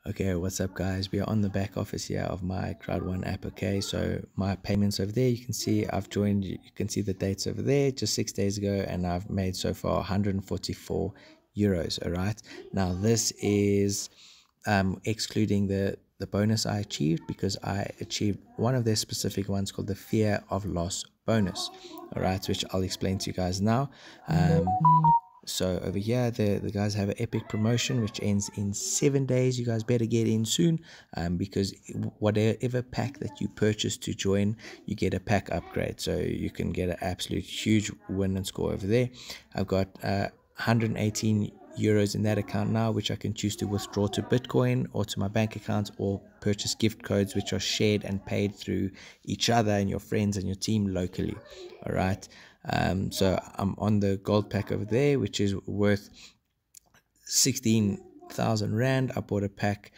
Okay, what's up guys? We are on the back office here of my Crowd1 app. Okay, so my payments over there, you can see I've joined, you can see the dates over there just 6 days ago, and I've made so far 144 euros. All right, now this is excluding the bonus I achieved, because I achieved one of their specific ones called the fear of loss bonus. All right, which I'll explain to you guys now. So over here, the guys have an epic promotion which ends in 7 days. You guys better get in soon, because whatever pack that you purchase to join, you get a pack upgrade. So you can get an absolute huge win and score over there. I've got 118 euros in that account now, which I can choose to withdraw to Bitcoin or to my bank account, or purchase gift codes which are shared and paid through each other and your friends and your team locally. All right. So I'm on the gold pack over there, which is worth 16,000 rand. I bought a pack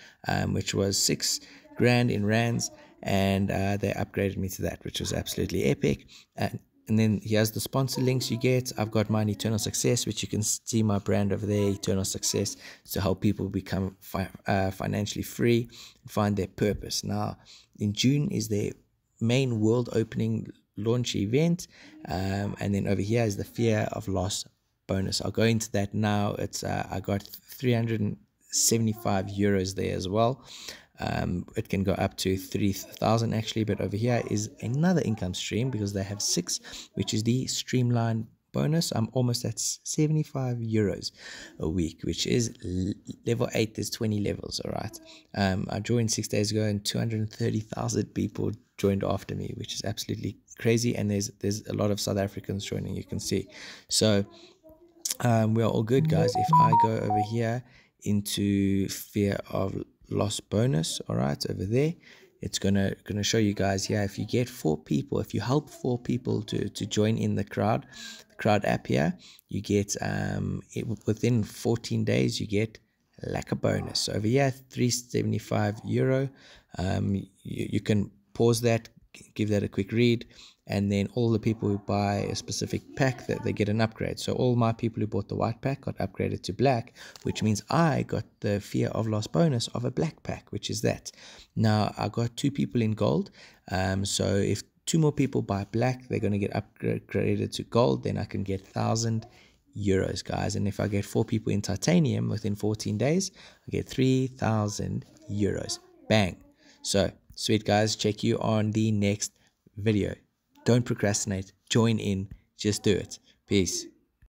which was 6 grand in rands, and they upgraded me to that, which was absolutely epic. And then here's the sponsor links you get. I've got mine, Eternal Success, which you can see my brand over there, Eternal Success, to help people become financially free and find their purpose. Now, in June is their main world opening launch event, and then over here is the fear of loss bonus. I'll go into that now. It's I got 375 euros there as well. It can go up to 3,000 actually, but over here is another income stream, because they have 6, which is the streamline bonus. I'm almost at 75 euros a week, which is level 8. There's 20 levels. All right, I joined 6 days ago, and 230,000 people joined after me, which is absolutely crazy. And there's a lot of South Africans joining, you can see. So we are all good, guys. If I go over here into fear of loss bonus, all right, over there, it's gonna show you guys here, if you get 4 people, if you help 4 people to join in the crowd app here, you get within 14 days you get like a bonus. So over here, 375 euro. You can pause that, give that a quick read, and then all the people who buy a specific pack, that they get an upgrade. So all my people who bought the white pack got upgraded to black, which means I got the fear of loss bonus of a black pack, which is that. Now I got 2 people in gold, so if 2 more people buy black, they're going to get upgraded to gold. Then I can get 1,000 euros, guys. And if I get 4 people in titanium within 14 days, I get 3,000 euros. Bang. So sweet, guys. Check you on the next video. Don't procrastinate. Join in. Just do it. Peace.